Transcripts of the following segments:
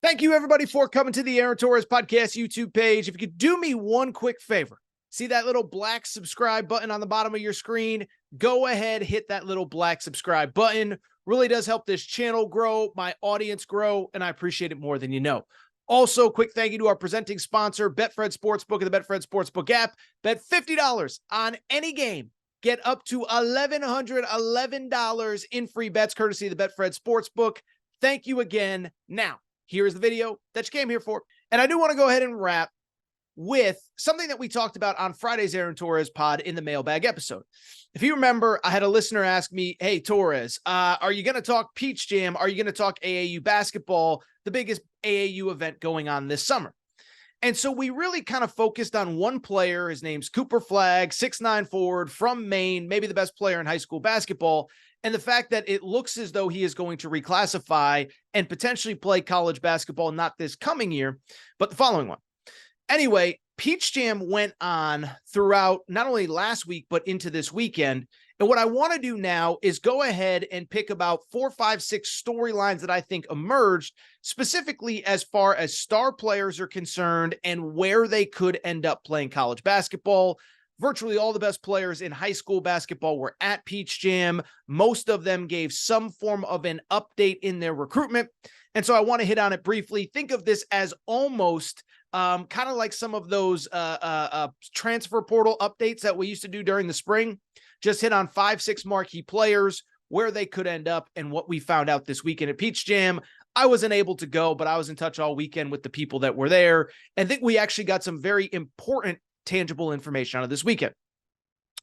Thank you, everybody, for coming to the Aaron Torres Podcast YouTube page. If you could do me one quick favor, see that little black subscribe button on the bottom of your screen? Go ahead, hit that little black subscribe button. Really does help this channel grow, my audience grow, and I appreciate it more than you know. Also, quick thank you to our presenting sponsor, Betfred Sportsbook and the Betfred Sportsbook app. Bet $50 on any game. Get up to $1,111 in free bets courtesy of the Betfred Sportsbook. Thank you again. Now, here's the video that you came here for. And I do want to go ahead and wrap with something that we talked about on Friday's Aaron Torres pod in the mailbag episode. If you remember, I had a listener ask me, hey, Torres, are you going to talk Peach Jam? Are you going to talk AAU basketball, the biggest AAU event going on this summer? And so we really kind of focused on one player. His name's Cooper Flagg, 6'9" forward from Maine, maybe the best player in high school basketball. And the fact that it looks as though he is going to reclassify and potentially play college basketball, not this coming year, but the following one. Anyway, Peach Jam went on throughout not only last week, but into this weekend. And what I want to do now is go ahead and pick about 4, 5, 6 storylines that I think emerged, specifically as far as star players are concerned and where they could end up playing college basketball. Virtually all the best players in high school basketball were at Peach Jam. Most of them gave some form of an update in their recruitment. And so I want to hit on it briefly. Think of this as almost kind of like some of those transfer portal updates that we used to do during the spring. Just hit on 5, 6 marquee players, where they could end up, and what we found out this weekend at Peach Jam. I wasn't able to go, but I was in touch all weekend with the people that were there. And I think we actually got some very important tangible information out of this weekend.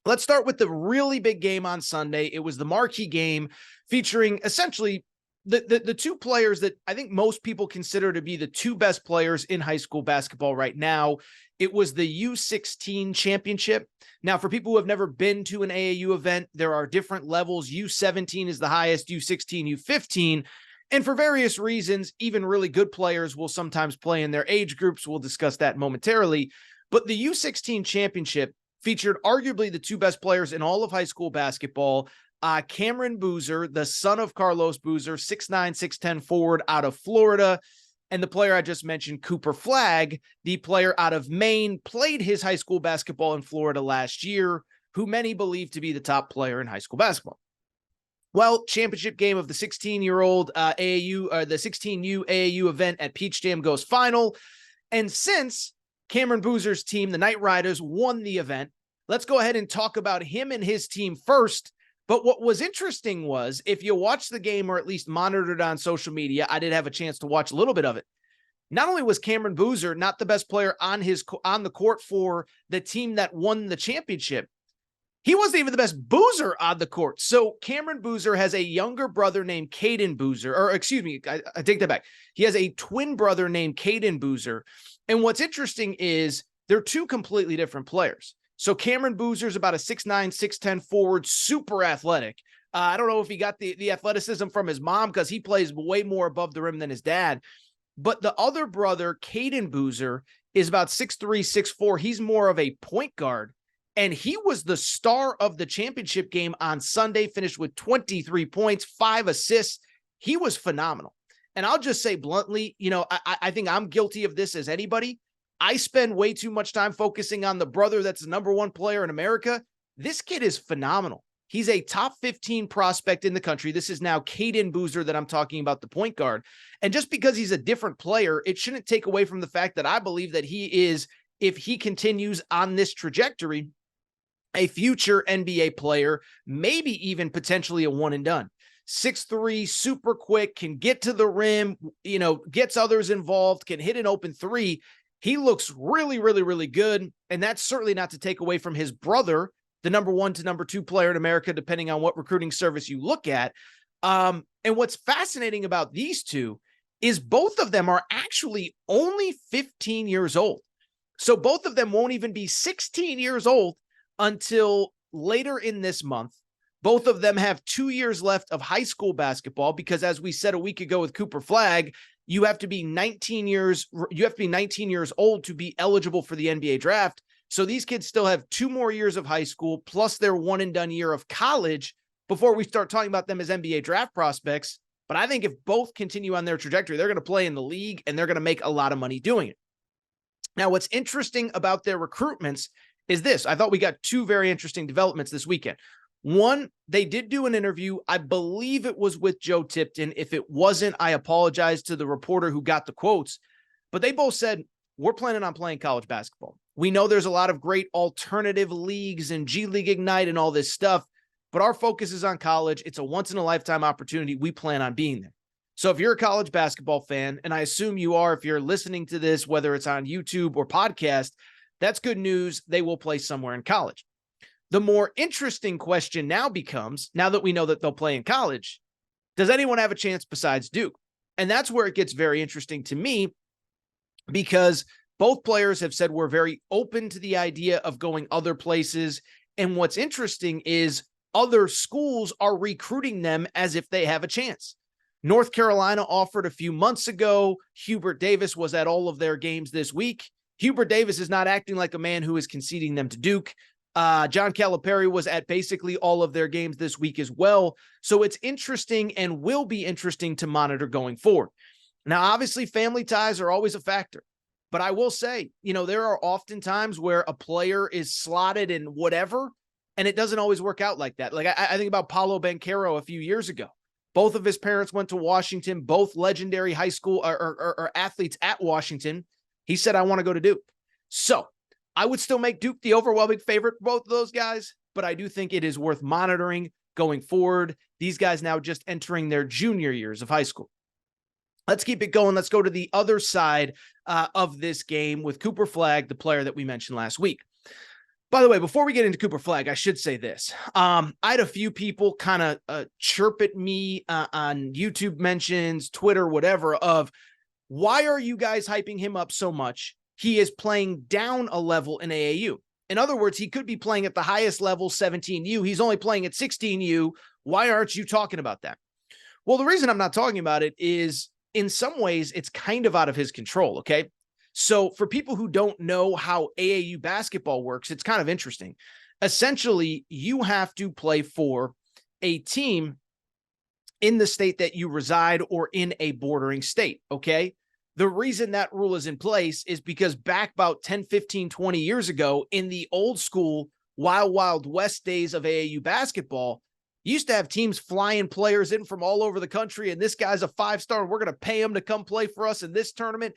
Let's start with the really big game on Sunday. It was the marquee game featuring essentially the two players that I think most people consider to be the two best players in high school basketball right now. It was the U16 championship. Now, for people who have never been to an AAU event, there are different levels. U17 is the highest, U16, U15. And for various reasons, even really good players will sometimes play in their age groups. We'll discuss that momentarily. But the U16 championship featured arguably the two best players in all of high school basketball. Camron Boozer, the son of Carlos Boozer, 6'9", 6'10" forward out of Florida. And the player I just mentioned, Cooper Flagg, the player out of Maine, played his high school basketball in Florida last year, who many believe to be the top player in high school basketball. Well, championship game of the 16-year-old AAU, the 16U AAU event at Peach Jam goes final. And since Camron Boozer's team, the Knight Riders, won the event, let's go ahead and talk about him and his team first. But what was interesting was, if you watched the game or at least monitored on social media, I did have a chance to watch a little bit of it. Not only was Camron Boozer not the best player on the court for the team that won the championship, he wasn't even the best Boozer on the court. So Camron Boozer has a younger brother named Caden Boozer, or excuse me, I take that back. He has a twin brother named Caden Boozer. And what's interesting is they're two completely different players. So Camron Boozer is about a 6'9", 6'10" forward, super athletic. I don't know if he got the athleticism from his mom, because he plays way more above the rim than his dad. But the other brother, Caden Boozer, is about 6'3", 6'4". He's more of a point guard. And he was the star of the championship game on Sunday, finished with 23 points, 5 assists. He was phenomenal. And I'll just say bluntly, I think I'm guilty of this as anybody. I spend way too much time focusing on the brother that's the number 1 player in America. This kid is phenomenal. He's a top 15 prospect in the country. This is now Caden Boozer that I'm talking about, the point guard. And just because he's a different player, it shouldn't take away from the fact that I believe that he is, if he continues on this trajectory, a future NBA player, maybe even potentially a one and done. 6'3", super quick, can get to the rim, gets others involved, can hit an open three. He looks really, really, really good. And that's certainly not to take away from his brother, the number 1 to number 2 player in America, depending on what recruiting service you look at. And what's fascinating about these two is both of them are actually only 15 years old. So both of them won't even be 16 years old until later in this month. Both of them have 2 years left of high school basketball, because as we said a week ago with Cooper Flagg, you have to be 19 years old to be eligible for the NBA draft. So these kids still have 2 more years of high school plus their one and done year of college before we start talking about them as NBA draft prospects. But I think if both continue on their trajectory, they're going to play in the league and they're going to make a lot of money doing it. Now, what's interesting about their recruitments is this. I thought we got two very interesting developments this weekend. One, they did do an interview. I believe it was with Joe Tipton. If it wasn't, I apologize to the reporter who got the quotes. But they both said, we're planning on playing college basketball. We know there's a lot of great alternative leagues and G League Ignite and all this stuff, but our focus is on college. It's a once-in-a-lifetime opportunity. We plan on being there. So if you're a college basketball fan, and I assume you are if you're listening to this, whether it's on YouTube or podcast, that's good news. They will play somewhere in college. The more interesting question now becomes, now that we know that they'll play in college, does anyone have a chance besides Duke? And that's where it gets very interesting to me, because both players have said we're very open to the idea of going other places. And what's interesting is other schools are recruiting them as if they have a chance. North Carolina offered a few months ago. Hubert Davis was at all of their games this week. Hubert Davis is not acting like a man who is conceding them to Duke. John Calipari was at basically all of their games this week as well. So it's interesting and will be interesting to monitor going forward. Now, obviously, family ties are always a factor. But I will say, there are often times where a player is slotted in whatever, and it doesn't always work out like that. Like I think about Paulo Banchero a few years ago. Both of his parents went to Washington, both legendary high school or athletes at Washington. He said, I want to go to Duke. So I would still make Duke the overwhelming favorite for both of those guys, but I do think it is worth monitoring going forward. These guys now just entering their junior years of high school. Let's keep it going. Let's go to the other side of this game with Cooper Flagg, the player that we mentioned last week. By the way, before we get into Cooper Flagg, I should say this. I had a few people kind of chirp at me on YouTube mentions, Twitter, whatever, of why are you guys hyping him up so much? He is playing down a level in AAU. In other words, he could be playing at the highest level, 17U. He's only playing at 16U. Why aren't you talking about that? Well, the reason I'm not talking about it is, in some ways, it's kind of out of his control, okay? So for people who don't know how AAU basketball works, it's kind of interesting. Essentially, you have to play for a team in the state that you reside or in a bordering state, okay? The reason that rule is in place is because back about 10, 15, 20 years ago, in the old school Wild Wild West days of AAU basketball, you used to have teams flying players in from all over the country, and this guy's a 5-star, and we're going to pay him to come play for us in this tournament.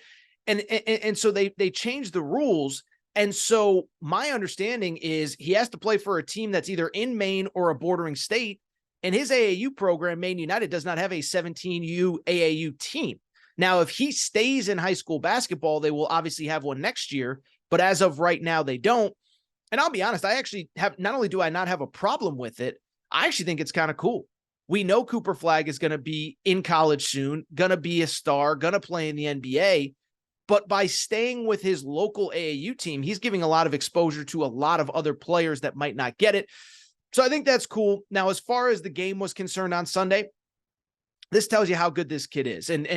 And so they changed the rules. And so my understanding is he has to play for a team that's either in Maine or a bordering state. And his AAU program, Maine United, does not have a 17U AAU team. Now, if he stays in high school basketball, they will obviously have one next year. But as of right now, they don't. And I'll be honest, I actually have, not only do I not have a problem with it, I actually think it's kind of cool. We know Cooper Flagg is going to be in college soon, going to be a star, going to play in the NBA. But by staying with his local AAU team, he's giving a lot of exposure to a lot of other players that might not get it. So I think that's cool. Now, as far as the game was concerned on Sunday, this tells you how good this kid is. And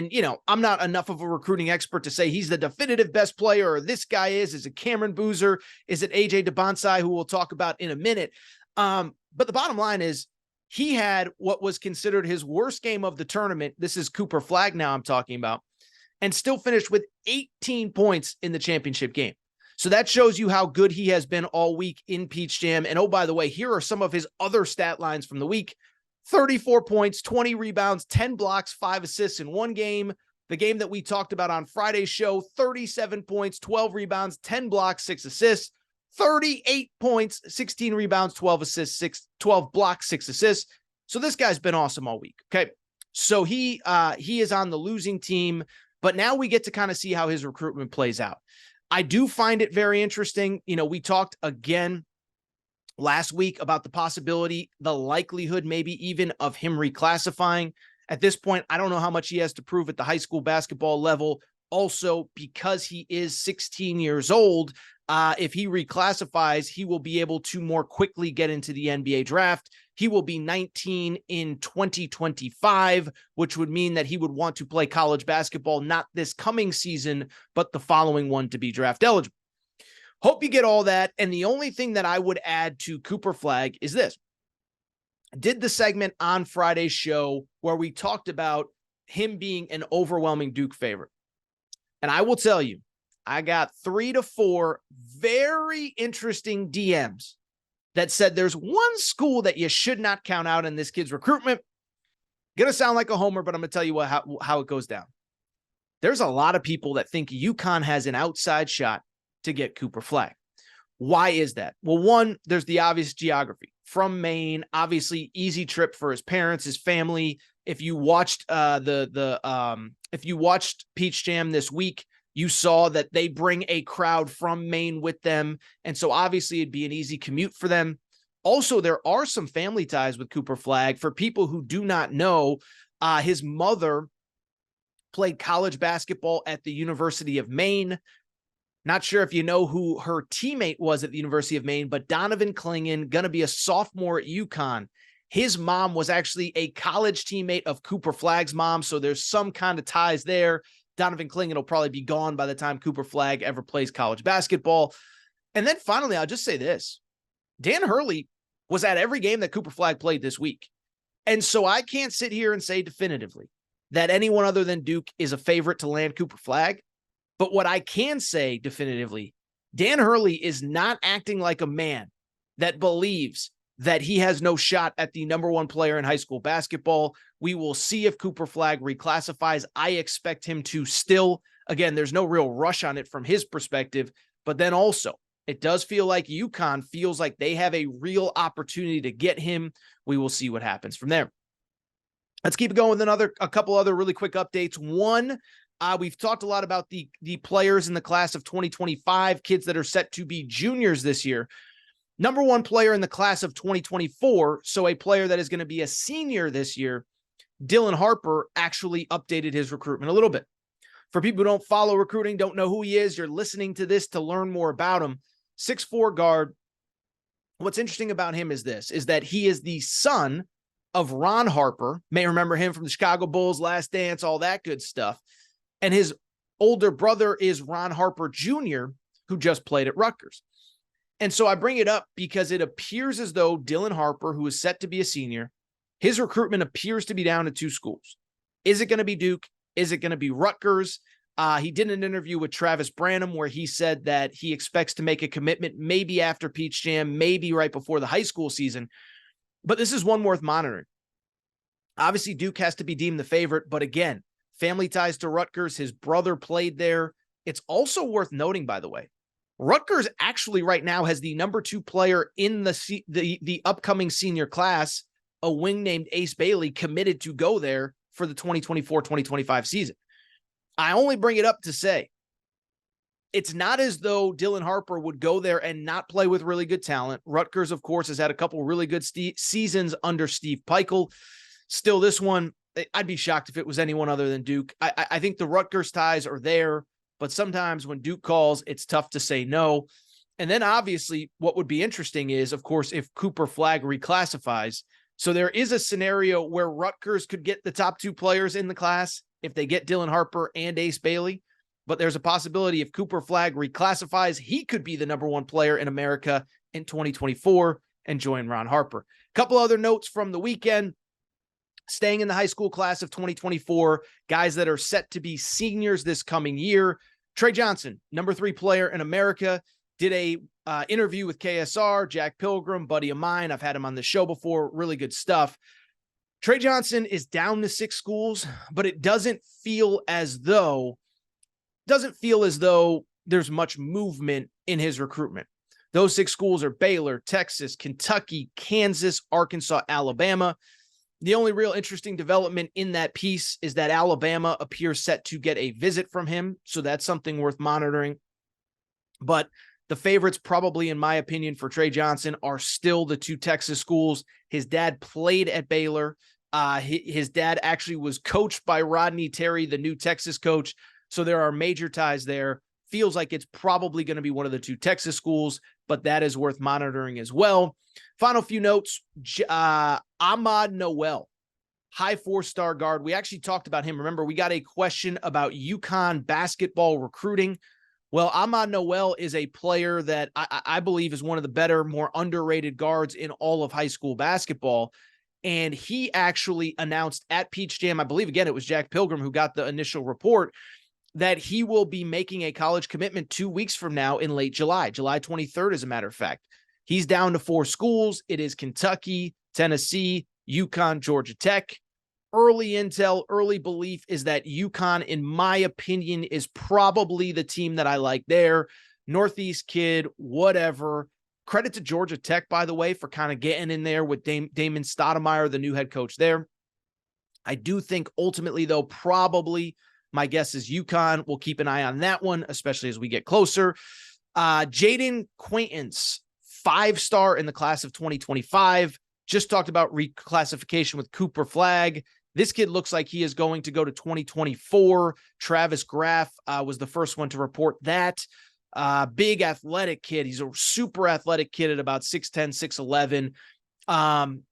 I'm not enough of a recruiting expert to say he's the definitive best player, or this guy is it Camron Boozer? Is it AJ DeBonsai, who we'll talk about in a minute? But the bottom line is he had what was considered his worst game of the tournament. This is Cooper Flagg now I'm talking about, and still finished with 18 points in the championship game. So that shows you how good he has been all week in Peach Jam. And oh, by the way, here are some of his other stat lines from the week: 34 points, 20 rebounds, 10 blocks, 5 assists in one game. The game that we talked about on Friday's show, 37 points, 12 rebounds, 10 blocks, 6 assists. 38 points, 16 rebounds, 12 assists, 12 blocks, 6 assists. So this guy's been awesome all week. Okay. So he is on the losing team, but now we get to kind of see how his recruitment plays out. I do find it very interesting. We talked again last week about the possibility, the likelihood maybe even of him reclassifying. At this point, I don't know how much he has to prove at the high school basketball level. Also, because he is 16 years old, if he reclassifies, he will be able to more quickly get into the NBA draft. He will be 19 in 2025, which would mean that he would want to play college basketball, not this coming season, but the following one to be draft eligible. Hope you get all that. And the only thing that I would add to Cooper Flagg is this. did the segment on Friday's show where we talked about him being an overwhelming Duke favorite. And I will tell you, I got 3 to 4 very interesting DMs that said there's one school that you should not count out in this kid's recruitment. Gonna sound like a homer, but I'm gonna tell you how it goes down. There's a lot of people that think UConn has an outside shot to get Cooper Flagg. Why is that? Well, one, there's the obvious geography. From Maine, obviously easy trip for his parents, his family. If you watched if you watched Peach Jam this week, you saw that they bring a crowd from Maine with them. And so obviously it'd be an easy commute for them. Also, there are some family ties with Cooper Flagg. For people who do not know, his mother played college basketball at the University of Maine. Not sure if you know who her teammate was at the University of Maine, but Donovan Clingan, going to be a sophomore at UConn. His mom was actually a college teammate of Cooper Flagg's mom, so there's some kind of ties there. Donovan Clingan will probably be gone by the time Cooper Flagg ever plays college basketball. And then finally, I'll just say this. Dan Hurley was at every game that Cooper Flagg played this week. And so I can't sit here and say definitively that anyone other than Duke is a favorite to land Cooper Flagg. But what I can say definitively, Dan Hurley is not acting like a man that believes that he has no shot at the number one player in high school basketball. We will see if Cooper Flagg reclassifies. I expect him to still. Again, there's no real rush on it from his perspective. But then also, it does feel like UConn feels like they have a real opportunity to get him. We will see what happens from there. Let's keep it going with a couple other really quick updates. One, we've talked a lot about the players in the class of 2025, kids that are set to be juniors this year. Number one player in the class of 2024, so a player that is going to be a senior this year, Dylan Harper actually updated his recruitment a little bit. For people who don't follow recruiting, don't know who he is, you're listening to this to learn more about him. 6'4" guard. What's interesting about him is that he is the son of Ron Harper. May remember him from the Chicago Bulls, Last Dance, all that good stuff. And his older brother is Ron Harper Jr., who just played at Rutgers. And so I bring it up because it appears as though Dylan Harper, who is set to be a senior, his recruitment appears to be down to 2 schools. Is it going to be Duke? Is it going to be Rutgers? He did an interview with Travis Branham where he said that he expects to make a commitment maybe after Peach Jam, maybe right before the high school season. But this is one worth monitoring. Obviously, Duke has to be deemed the favorite, but again, family ties to Rutgers. His brother played there. It's also worth noting, by the way, Rutgers actually right now has the number 2 player in the upcoming senior class, a wing named Ace Bailey, committed to go there for the 2024-2025 season. I only bring it up to say it's not as though Dylan Harper would go there and not play with really good talent. Rutgers, of course, has had a couple really good seasons under Steve Peichel. Still, this one, I'd be shocked if it was anyone other than Duke. I think the Rutgers ties are there, but sometimes when Duke calls, it's tough to say no. And then obviously what would be interesting is, of course, if Cooper Flagg reclassifies. So there is a scenario where Rutgers could get the top 2 players in the class if they get Dylan Harper and Ace Bailey. But there's a possibility if Cooper Flagg reclassifies, he could be the number 1 player in America in 2024 and join Ron Harper. A couple other notes from the weekend. Staying in the high school class of 2024, guys that are set to be seniors this coming year. Trey Johnson, number 3 player in America, did a interview with KSR, Jack Pilgrim, buddy of mine. I've had him on the show before. Really good stuff. Trey Johnson is down to 6 schools, but it doesn't feel as though there's much movement in his recruitment. Those 6 schools are Baylor, Texas, Kentucky, Kansas, Arkansas, Alabama. The only real interesting development in that piece is that Alabama appears set to get a visit from him. So that's something worth monitoring. But the favorites, probably, in my opinion, for Trey Johnson are still the 2 Texas schools. His dad played at Baylor. His dad actually was coached by Rodney Terry, the new Texas coach. So there are major ties there. Feels like it's probably going to be one of the 2 Texas schools, but that is worth monitoring as well. Final few notes. Ahmad Noel, high 4-star guard. We actually talked about him. Remember, we got a question about UConn basketball recruiting. Well, Ahmad Noel is a player that I believe is one of the better, more underrated guards in all of high school basketball. And he actually announced at Peach Jam, I believe, again, it was Jack Pilgrim who got the initial report, that he will be making a college commitment 2 weeks from now in late July, July 23rd, as a matter of fact. He's down to 4 schools. It is Kentucky, Tennessee, UConn, Georgia Tech. Early intel, early belief is that UConn, in my opinion, is probably the team that I like there. Northeast kid, whatever. Credit to Georgia Tech, by the way, for kind of getting in there with Damon Stoudemire, the new head coach there. I do think ultimately, though, probably my guess is UConn. We'll keep an eye on that one, especially as we get closer. Jaden Quaintance, 5-star in the class of 2025. Just talked about reclassification with Cooper Flagg. This kid looks like he is going to go to 2024. Travis Graff was the first one to report that. Big athletic kid. He's a super athletic kid at about 6'10", 6'11".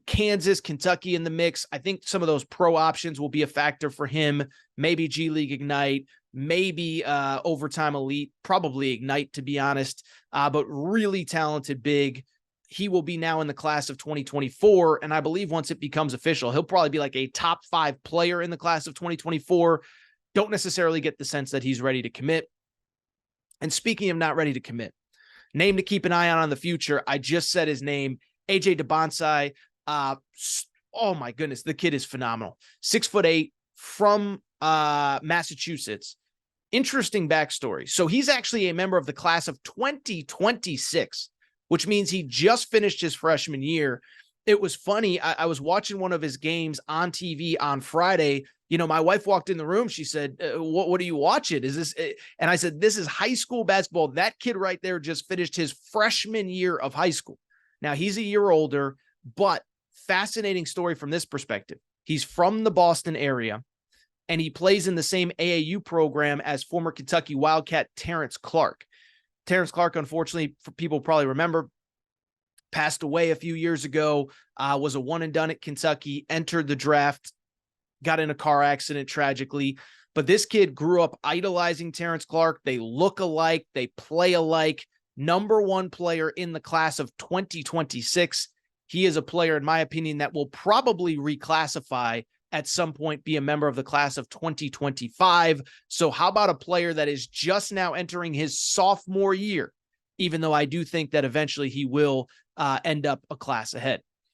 Kansas, Kentucky in the mix. I think some of those pro options will be a factor for him. Maybe G League Ignite, maybe Overtime Elite, probably Ignite, to be honest. But really talented big. He will be now in the class of 2024. And I believe once it becomes official, he'll probably be like a top 5 player in the class of 2024. Don't necessarily get the sense that he's ready to commit. And speaking of not ready to commit, name to keep an eye on the future. I just said his name, AJ DeBonsai. Oh my goodness, the kid is phenomenal. 6'8", from Massachusetts. Interesting backstory. So he's actually a member of the class of 2026, which means he just finished his freshman year. It was funny. I was watching one of his games on TV on Friday. You know, my wife walked in the room. She said, what are you watching? Is this? And I said, this is high school basketball. That kid right there just finished his freshman year of high school. Now he's a year older, but fascinating story from this perspective. He's from the Boston area, and he plays in the same AAU program as former Kentucky Wildcat Terrence Clark. Terrence Clark, unfortunately, for people probably remember, passed away a few years ago, was a one and done at Kentucky, entered the draft, got in a car accident tragically. But this kid grew up idolizing Terrence Clark. They look alike. They play alike. Number 1 player in the class of 2026. He is a player, in my opinion, that will probably reclassify at some point, be a member of the class of 2025. So how about a player that is just now entering his sophomore year, even though I do think that eventually he will end up a class ahead.